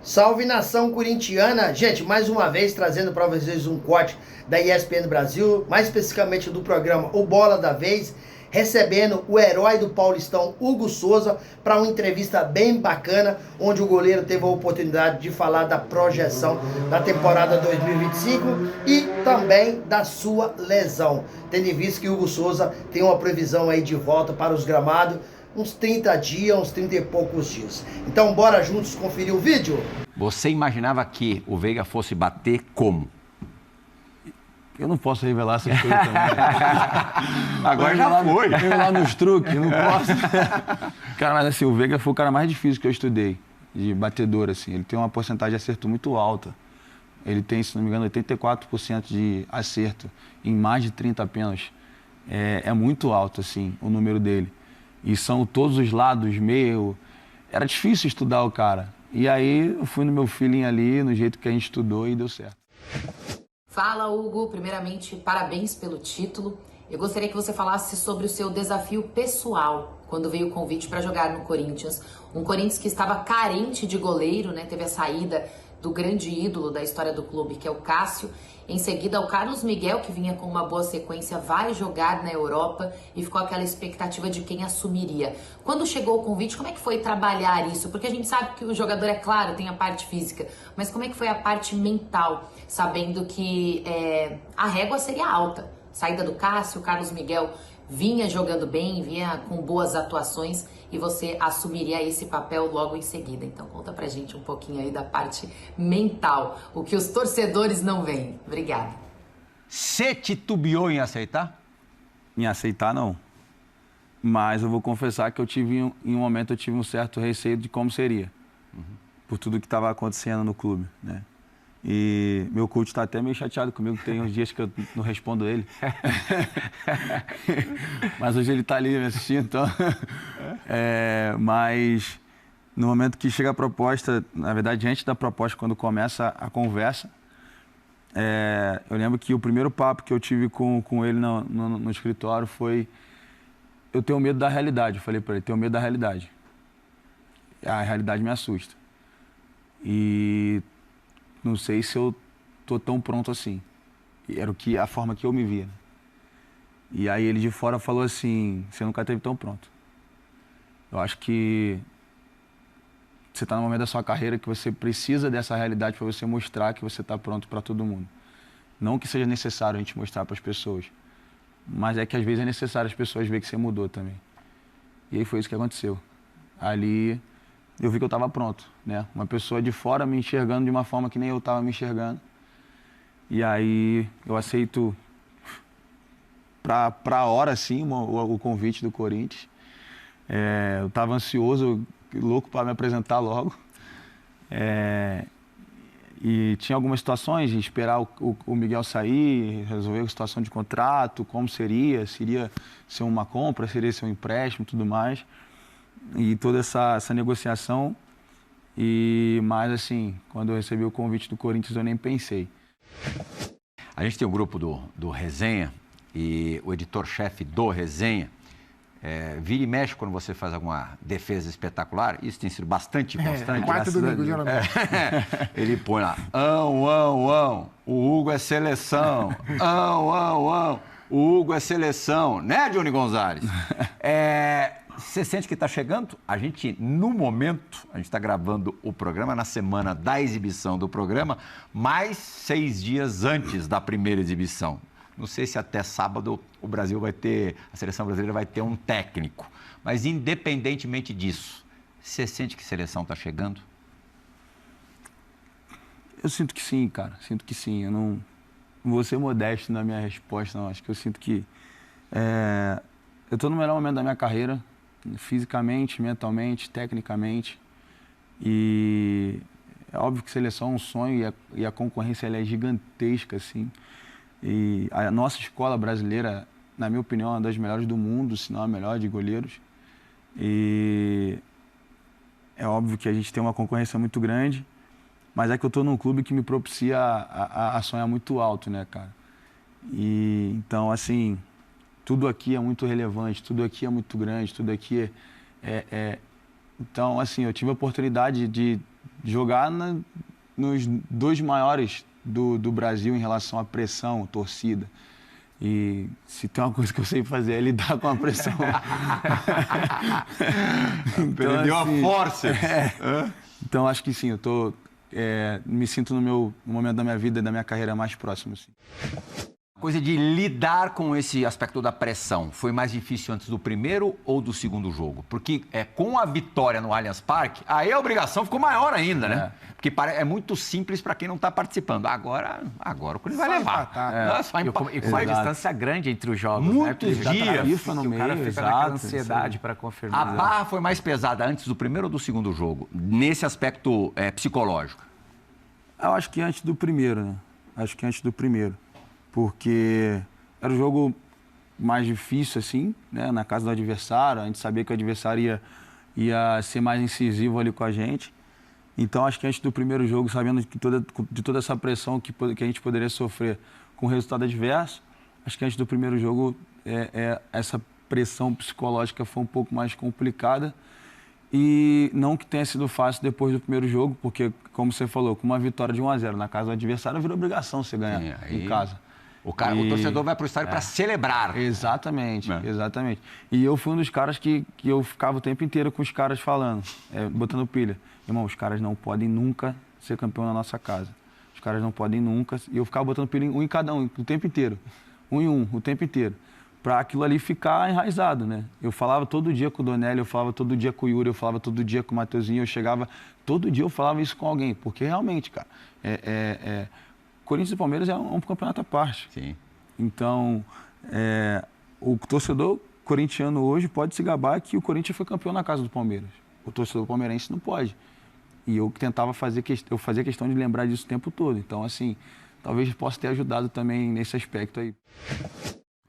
Salve nação corintiana! Gente, mais uma vez trazendo para vocês um corte da ESPN Brasil, mais especificamente do programa O Bola da Vez, recebendo o herói do Paulistão, Hugo Souza, para uma entrevista bem bacana, onde o goleiro teve a oportunidade de falar da projeção da temporada 2025 e também da sua lesão, tendo em vista que o Hugo Souza tem uma previsão aí de volta para os gramados, uns 30 dias, uns 30 e poucos dias. Então bora juntos conferir o vídeo? Você imaginava que o Veiga fosse bater como? Eu não posso revelar essas coisas também. Agora já foi. Revelar nos truques, não posso. Cara, mas assim, o Veiga foi o cara mais difícil que eu estudei, de batedor, assim. Ele tem uma porcentagem de acerto muito alta. Ele tem, se não me engano, 84% de acerto em mais de 30 pênaltis. É muito alto, assim, o número dele. E são todos os lados, meio... Era difícil estudar o cara. E aí eu fui no meu feeling ali, no jeito que a gente estudou e deu certo. Fala, Hugo. Primeiramente, parabéns pelo título. Eu gostaria que você falasse sobre o seu desafio pessoal quando veio o convite para jogar no Corinthians. Um Corinthians que estava carente de goleiro, né? Teve a saída do grande ídolo da história do clube, que é o Cássio. Em seguida, o Carlos Miguel, que vinha com uma boa sequência, vai jogar na Europa e ficou aquela expectativa de quem assumiria. Quando chegou o convite, como é que foi trabalhar isso? Porque a gente sabe que o jogador, é claro, tem a parte física, mas como é que foi a parte mental, sabendo que a régua seria alta? Saída do Cássio, o Carlos Miguel vinha jogando bem, vinha com boas atuações e você assumiria esse papel logo em seguida. Então conta pra gente um pouquinho aí da parte mental, o que os torcedores não veem. Obrigada. Você titubeou em aceitar? Em aceitar, não. Mas eu vou confessar que em um momento eu tive um certo receio de como seria. Por tudo que estava acontecendo no clube, né? E meu coach está até meio chateado comigo, tem uns dias que eu não respondo ele. Mas hoje ele está ali me assistindo, então... mas no momento que chega a proposta, na verdade, antes da proposta, quando começa a conversa, eu lembro que o primeiro papo que eu tive com ele no escritório foi: eu tenho medo da realidade. Eu falei para ele: tenho medo da realidade. A realidade me assusta. E não sei se eu tô tão pronto assim. Era a forma que eu me via. E aí ele de fora falou assim: você nunca esteve tão pronto. Eu acho que você está no momento da sua carreira que você precisa dessa realidade para você mostrar que você está pronto para todo mundo. Não que seja necessário a gente mostrar para as pessoas, mas é que às vezes é necessário as pessoas verem que você mudou também. E aí foi isso que aconteceu. Ali eu vi que eu estava pronto, né? Uma pessoa de fora me enxergando de uma forma que nem eu estava me enxergando. E aí eu aceito para a hora, sim, o convite do Corinthians. Eu estava ansioso, louco para me apresentar logo. E tinha algumas situações de esperar o Miguel sair, resolver a situação de contrato, como seria, se iria ser uma compra, seria ser um empréstimo e tudo mais. E toda essa negociação. Mas assim, quando eu recebi o convite do Corinthians, eu nem pensei. A gente tem um grupo do Resenha e o editor-chefe do Resenha vira e mexe quando você faz alguma defesa espetacular. Isso tem sido bastante constante. Quarto domingo, geralmente. Ele põe lá: o Hugo é seleção. O Hugo é seleção. Né, Johnny Gonzalez? Você sente que está chegando? A gente, no momento, a gente está gravando o programa na semana da exibição do programa, mais 6 dias antes da primeira exibição. Não sei se até sábado a seleção brasileira vai ter um técnico. Mas, independentemente disso, você sente que a seleção está chegando? Eu sinto que sim, cara. Sinto que sim. Eu não vou ser modesto na minha resposta, não. Acho que eu sinto que eu estou no melhor momento da minha carreira, fisicamente, mentalmente, tecnicamente. E é óbvio que seleção é um sonho e a concorrência ela é gigantesca, assim. E a nossa escola brasileira, na minha opinião, é uma das melhores do mundo, se não a melhor de goleiros. E é óbvio que a gente tem uma concorrência muito grande, mas é que eu estou num clube que me propicia a sonhar muito alto, né, cara? E então, assim, tudo aqui é muito relevante, tudo aqui é muito grande, tudo aqui Então, assim, eu tive a oportunidade de jogar nos 2 maiores do Brasil em relação à pressão, torcida. E se tem uma coisa que eu sei fazer é lidar com a pressão. Então, perdeu assim, a força. Então, acho que sim, eu me sinto no momento da minha vida e da minha carreira mais próximo. Sim. Coisa de lidar com esse aspecto da pressão, foi mais difícil antes do primeiro ou do segundo jogo? Porque com a vitória no Allianz Parque, aí a obrigação ficou maior ainda, né? Porque é muito simples para quem não está participando. Agora o Corinthians vai levar. E com uma distância grande entre os jogos. Muitos dias. FIFA no meio, o cara fica naquela ansiedade para confirmar. A barra foi mais pesada antes do primeiro ou do segundo jogo? Nesse aspecto psicológico? Eu acho que antes do primeiro, né? Acho que antes do primeiro. Porque era o jogo mais difícil, assim, né? Na casa do adversário. A gente sabia que o adversário ia ser mais incisivo ali com a gente. Então, acho que antes do primeiro jogo, sabendo de toda essa pressão que a gente poderia sofrer com o resultado adverso, acho que antes do primeiro jogo, essa pressão psicológica foi um pouco mais complicada. E não que tenha sido fácil depois do primeiro jogo, porque, como você falou, com uma vitória de 1-0 na casa do adversário, virou obrigação você ganhar em casa. O torcedor vai para o estádio para celebrar. Exatamente, exatamente. E eu fui um dos caras que eu ficava o tempo inteiro com os caras falando, botando pilha. Irmão, os caras não podem nunca ser campeão na nossa casa. Os caras não podem nunca... E eu ficava botando pilha um em cada um, o tempo inteiro. Um em um, o tempo inteiro. Para aquilo ali ficar enraizado, né? Eu falava todo dia com o Donelli, eu falava todo dia com o Yuri, eu falava todo dia com o Mateuzinho, eu chegava... Todo dia eu falava isso com alguém, porque realmente, cara, Corinthians e Palmeiras é um campeonato à parte. Sim. Então, o torcedor corintiano hoje pode se gabar que o Corinthians foi campeão na casa do Palmeiras. O torcedor palmeirense não pode. E eu tentava fazia questão de lembrar disso o tempo todo. Então, assim, talvez possa ter ajudado também nesse aspecto aí.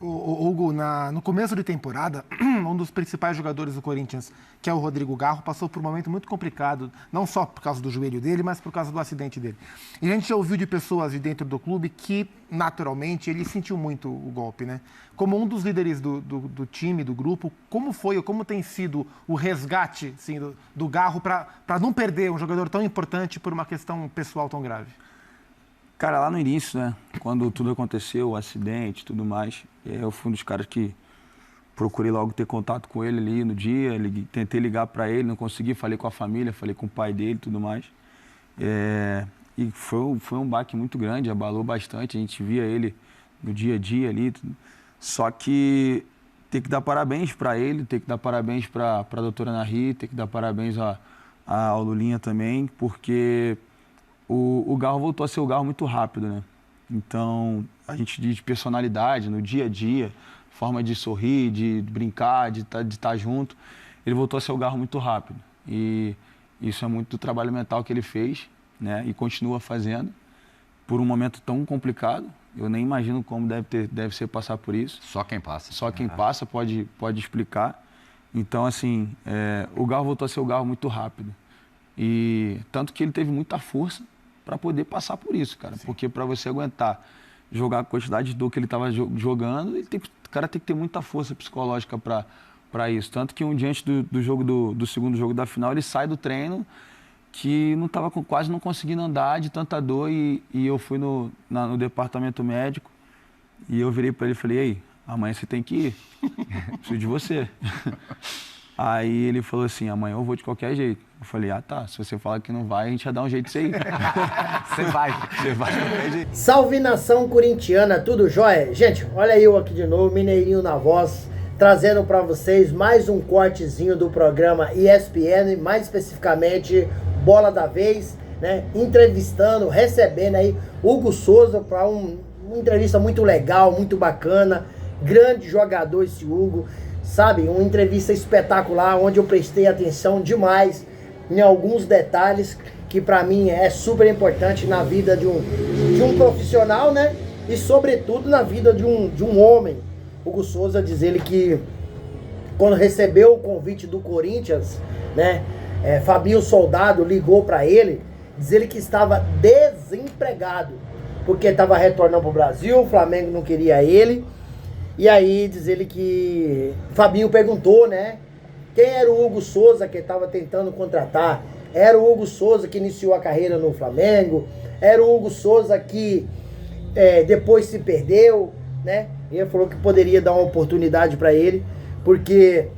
Hugo, no começo de temporada, um dos principais jogadores do Corinthians, que é o Rodrigo Garro, passou por um momento muito complicado, não só por causa do joelho dele, mas por causa do acidente dele. E a gente já ouviu de pessoas de dentro do clube que, naturalmente, ele sentiu muito o golpe, né? Como um dos líderes do time, do grupo, como tem sido o resgate assim, do Garro para não perder um jogador tão importante por uma questão pessoal tão grave? Cara, lá no início, né, quando tudo aconteceu, o acidente e tudo mais, eu fui um dos caras que procurei logo ter contato com ele ali no dia, tentei ligar para ele, não consegui, falei com a família, falei com o pai dele e tudo mais. E foi um baque muito grande, abalou bastante, a gente via ele no dia a dia ali. Só que tem que dar parabéns para ele, tem que dar parabéns para a doutora Nari, tem que dar parabéns ao Lulinha também, porque... O Garro voltou a ser o Garro muito rápido, né? Então, a gente diz de personalidade, no dia a dia, forma de sorrir, de brincar, de estar junto, ele voltou a ser o Garro muito rápido. E isso é muito do trabalho mental que ele fez, né? E continua fazendo, por um momento tão complicado. Eu nem imagino como deve ser passar por isso. Só quem passa. Só quem passa pode explicar. Então, assim, o Garro voltou a ser o Garro muito rápido. E tanto que ele teve muita força para poder passar por isso, cara. Sim. Porque para você aguentar jogar a quantidade de dor que ele estava jogando, o cara tem que ter muita força psicológica para isso. Tanto que diante do segundo jogo da final, ele sai do treino que não estava quase não conseguindo andar de tanta dor e eu fui no departamento médico e eu virei para ele e falei, ei, amanhã você tem que ir, preciso de você. Aí ele falou assim, amanhã eu vou de qualquer jeito. Eu falei, tá, se você falar que não vai, a gente vai dar um jeito de você ir. Você vai de qualquer jeito. Salve nação corintiana, tudo jóia? Gente, olha eu aqui de novo, Mineirinho na voz, trazendo para vocês mais um cortezinho do programa ESPN, mais especificamente Bola da Vez, né? Entrevistando, recebendo aí Hugo Souza para uma entrevista muito legal, muito bacana, grande jogador esse Hugo. Sabe, uma entrevista espetacular, onde eu prestei atenção demais em alguns detalhes que para mim é super importante na vida de um profissional, né? E sobretudo na vida de um homem. Hugo Souza diz ele que quando recebeu o convite do Corinthians, né? Fabinho Soldado ligou para ele, diz ele que estava desempregado, porque estava retornando para o Brasil, o Flamengo não queria ele. E aí diz ele que Fabinho perguntou, né? Quem era o Hugo Souza que estava tentando contratar? Era o Hugo Souza que iniciou a carreira no Flamengo, era o Hugo Souza que depois se perdeu, né? Ele falou que poderia dar uma oportunidade para ele, porque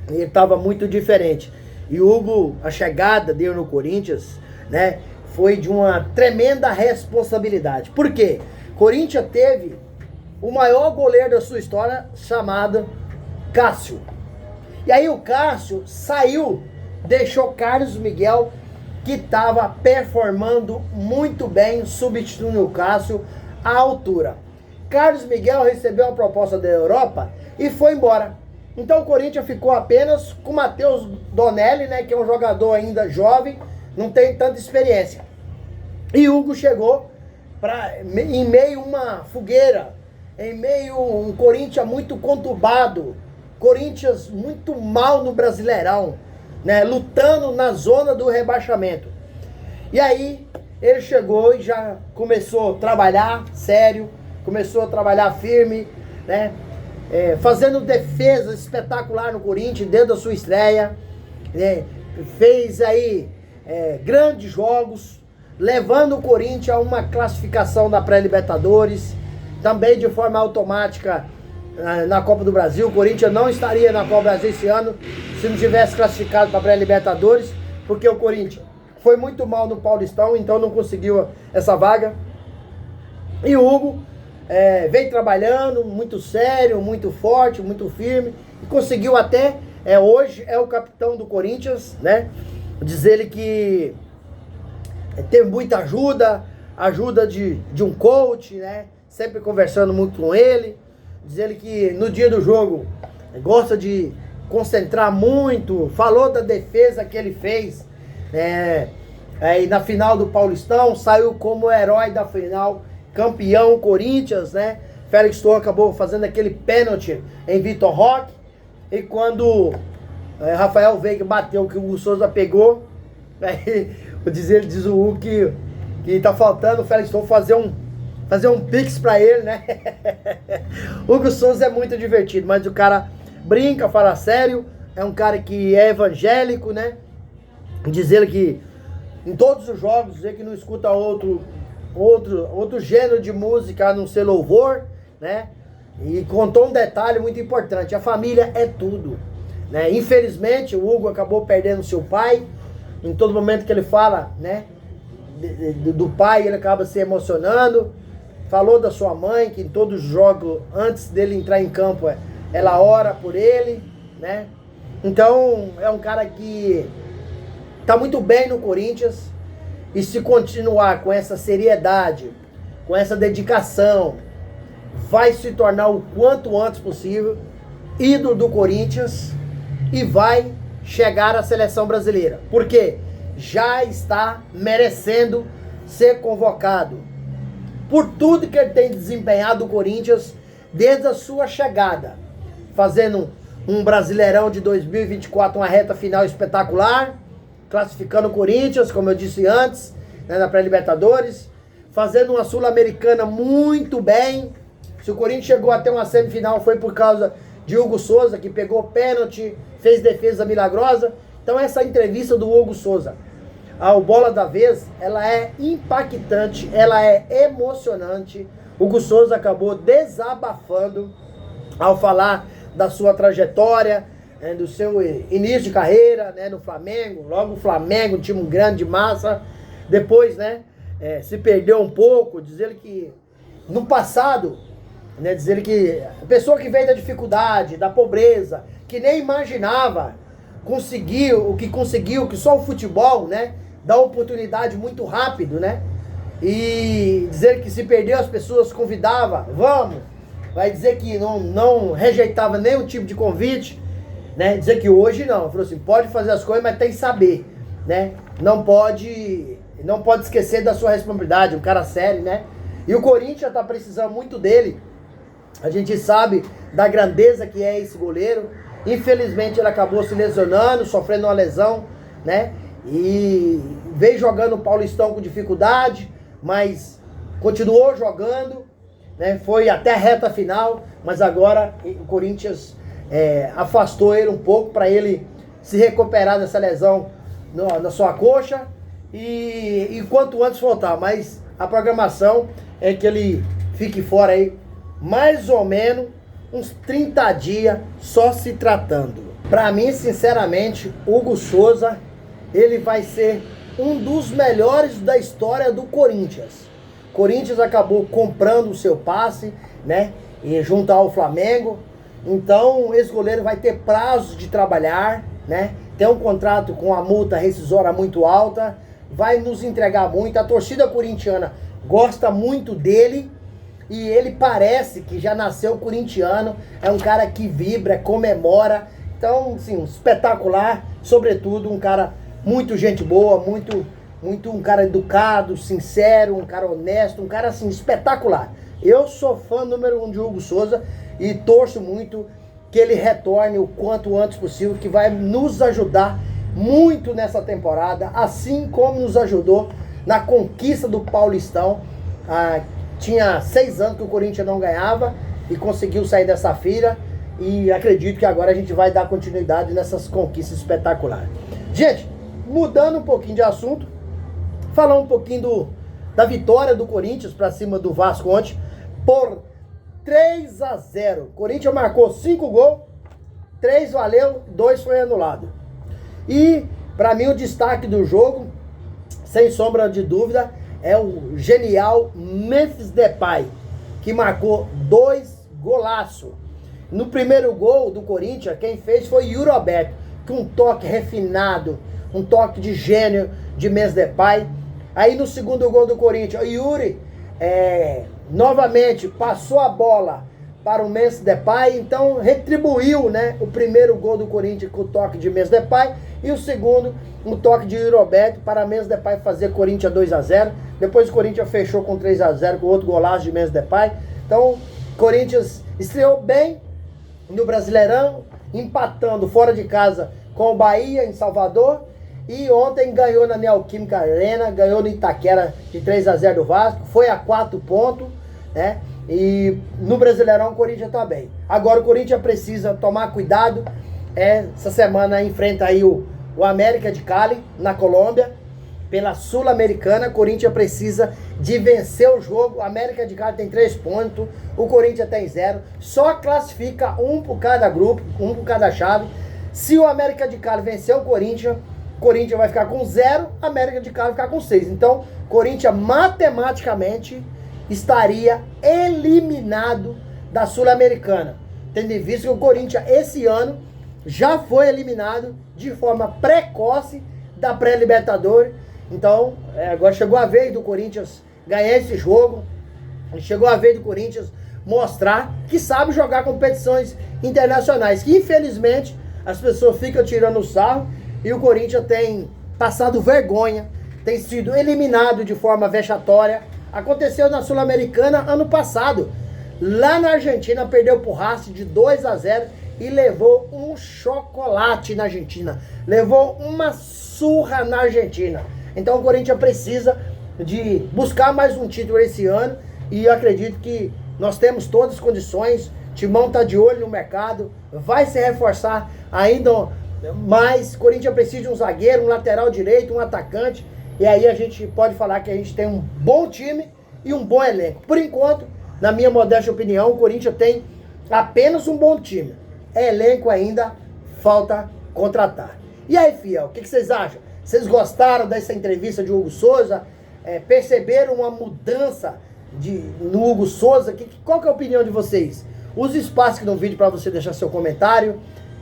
ele estava muito diferente. E o Hugo, a chegada dele no Corinthians, né, foi de uma tremenda responsabilidade. Por quê? Corinthians teve o maior goleiro da sua história, chamado Cássio. E aí o Cássio saiu, deixou Carlos Miguel, que estava performando muito bem, substituindo o Cássio à altura. Carlos Miguel recebeu a proposta da Europa e foi embora. Então o Corinthians ficou apenas com o Matheus Donelli, né, que é um jogador ainda jovem, não tem tanta experiência. E Hugo chegou em meio a uma fogueira, em meio a um Corinthians muito conturbado, Corinthians muito mal no Brasileirão, né, lutando na zona do rebaixamento. E aí ele chegou e já começou a trabalhar sério, começou a trabalhar firme, né, fazendo defesa espetacular no Corinthians desde a sua estreia, né, fez aí grandes jogos, levando o Corinthians a uma classificação da pré-Libertadores, também de forma automática na Copa do Brasil. O Corinthians não estaria na Copa do Brasil esse ano se não tivesse classificado para a pré-Libertadores, porque o Corinthians foi muito mal no Paulistão, então não conseguiu essa vaga. E o Hugo vem trabalhando muito sério, muito forte, muito firme, e conseguiu até, hoje é o capitão do Corinthians, né? Diz ele que teve muita ajuda de um coach, né? Sempre conversando muito com ele. Diz ele que no dia do jogo gosta de concentrar muito, falou da defesa que ele fez, e na final do Paulistão saiu como herói da final, campeão Corinthians, né? Félix Torres acabou fazendo aquele pênalti em Vitor Roque, e quando Rafael Veiga bateu, que o Hugo Souza pegou, aí diz o Hugo que tá faltando o Félix Torres fazer um pix pra ele, né? Hugo Souza é muito divertido, mas o cara brinca, fala sério, é um cara que é evangélico, né? Diz ele que em todos os jogos, dizer que não escuta outro gênero de música a não ser louvor, né? E contou um detalhe muito importante: a família é tudo, né? Infelizmente o Hugo acabou perdendo seu pai. Em todo momento que ele fala, né, do pai, ele acaba se emocionando. Falou da sua mãe, que em todos os jogos, antes dele entrar em campo, ela ora por ele, né? Então, é um cara que tá muito bem no Corinthians, e se continuar com essa seriedade, com essa dedicação, vai se tornar o quanto antes possível ídolo do Corinthians e vai chegar à seleção brasileira, porque já está merecendo ser convocado por tudo que ele tem desempenhado o Corinthians desde a sua chegada, fazendo um Brasileirão de 2024, uma reta final espetacular, classificando o Corinthians, como eu disse antes, né, na pré-Libertadores, fazendo uma Sul-Americana muito bem. Se o Corinthians chegou até uma semifinal foi por causa de Hugo Souza, que pegou pênalti, fez defesa milagrosa. Então essa entrevista do Hugo Souza ao Bola da Vez, ela é impactante, ela é emocionante. Hugo Souza acabou desabafando ao falar da sua trajetória, do seu início de carreira, né, no Flamengo. Logo o Flamengo, um time grande de massa. Depois, né, se perdeu um pouco. Diz ele que no passado, né, diz ele que a pessoa que veio da dificuldade, da pobreza, que nem imaginava conseguir o que conseguiu, que só o futebol, né, dá oportunidade muito rápido, né? E dizer que se perdeu, as pessoas convidava, vamos. Vai dizer que não rejeitava nenhum tipo de convite, né? Dizer que hoje não. Falou assim, pode fazer as coisas, mas tem que saber, né? Não pode esquecer da sua responsabilidade, um cara sério, né? E o Corinthians tá precisando muito dele. A gente sabe da grandeza que é esse goleiro. Infelizmente ele acabou se lesionando, sofrendo uma lesão, né? E veio jogando o Paulistão com dificuldade, mas continuou jogando, né? Foi até a reta final, mas agora o Corinthians afastou ele um pouco para ele se recuperar dessa lesão na sua coxa e quanto antes voltar. Mas a programação é que ele fique fora aí mais ou menos uns 30 dias só se tratando. Para mim, sinceramente, Hugo Souza, ele vai ser um dos melhores da história do Corinthians. Corinthians acabou comprando o seu passe, né? E junto ao Flamengo. Então, esse goleiro vai ter prazo de trabalhar, né? Tem um contrato com a multa rescisória muito alta. Vai nos entregar muito. A torcida corintiana gosta muito dele. E ele parece que já nasceu corintiano. É um cara que vibra, comemora. Então, assim, espetacular. Sobretudo, um cara muito gente boa, muito um cara educado, sincero, um cara honesto, um cara, assim, espetacular. Eu sou fã número 1 de Hugo Souza e torço muito que ele retorne o quanto antes possível, que vai nos ajudar muito nessa temporada, assim como nos ajudou na conquista do Paulistão. Tinha 6 anos que o Corinthians não ganhava e conseguiu sair dessa fila e acredito que agora a gente vai dar continuidade nessas conquistas espetaculares. Gente, mudando um pouquinho de assunto, falar um pouquinho da vitória do Corinthians para cima do Vasco ontem por 3-0. O Corinthians marcou 5 gols, 3 valeu, 2 foi anulado. E para mim o destaque do jogo, sem sombra de dúvida, é o genial Memphis Depay, que marcou 2 golaços. No primeiro gol do Corinthians, quem fez foi Yuri Alberto, com um toque refinado, um toque de gênio de Memphis Depay. Aí no segundo gol do Corinthians, o Yuri novamente passou a bola para o Memphis Depay, então retribuiu, né, o primeiro gol do Corinthians com o toque de Memphis Depay e o segundo, um toque de Yuri Alberto para Memphis Depay fazer Corinthians 2-0. Depois o Corinthians fechou com 3-0 com outro golaço de Memphis Depay. Então, Corinthians estreou bem no Brasileirão, empatando fora de casa com o Bahia em Salvador. E ontem ganhou na Neoquímica Arena, ganhou no Itaquera de 3-0 do Vasco, foi a 4 pontos, né? E no Brasileirão o Corinthians tá bem. Agora o Corinthians precisa tomar cuidado. Essa semana enfrenta aí o América de Cali, na Colômbia, pela Sul-Americana. O Corinthians precisa de vencer o jogo. O América de Cali tem 3 pontos, o Corinthians tem 0. Só classifica um por cada grupo, um por cada chave. Se o América de Cali vencer o Corinthians vai ficar com 0, a América de Cali vai ficar com 6. Então, Corinthians matematicamente estaria eliminado da Sul-Americana. Tendo em vista que o Corinthians esse ano já foi eliminado de forma precoce da pré-Libertadores. Então, agora chegou a vez do Corinthians ganhar esse jogo. Chegou a vez do Corinthians mostrar que sabe jogar competições internacionais. Que infelizmente as pessoas ficam tirando o sarro. E o Corinthians tem passado vergonha, tem sido eliminado de forma vexatória. Aconteceu na Sul-Americana ano passado. Lá na Argentina perdeu pro Racing de 2-0 e levou um chocolate na Argentina. Levou uma surra na Argentina. Então o Corinthians precisa de buscar mais um título esse ano. E eu acredito que nós temos todas as condições. O Timão está de olho no mercado, vai se reforçar ainda. Mas o Corinthians precisa de um zagueiro, um lateral direito, um atacante. E aí a gente pode falar que a gente tem um bom time e um bom elenco. Por enquanto, na minha modesta opinião, o Corinthians tem apenas um bom time. Elenco ainda falta contratar. E aí, fiel, o que vocês acham? Vocês gostaram dessa entrevista de Hugo Souza? Perceberam uma mudança no Hugo Souza? Qual que é a opinião de vocês? Use o espaço aqui no vídeo para você deixar seu comentário.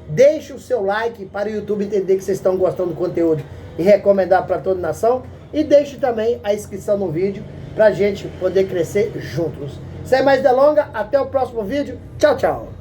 Deixe o seu like para o YouTube entender que vocês estão gostando do conteúdo e recomendar para toda a nação. E deixe também a inscrição no vídeo para a gente poder crescer juntos. Sem mais delongas, até o próximo vídeo. Tchau, tchau.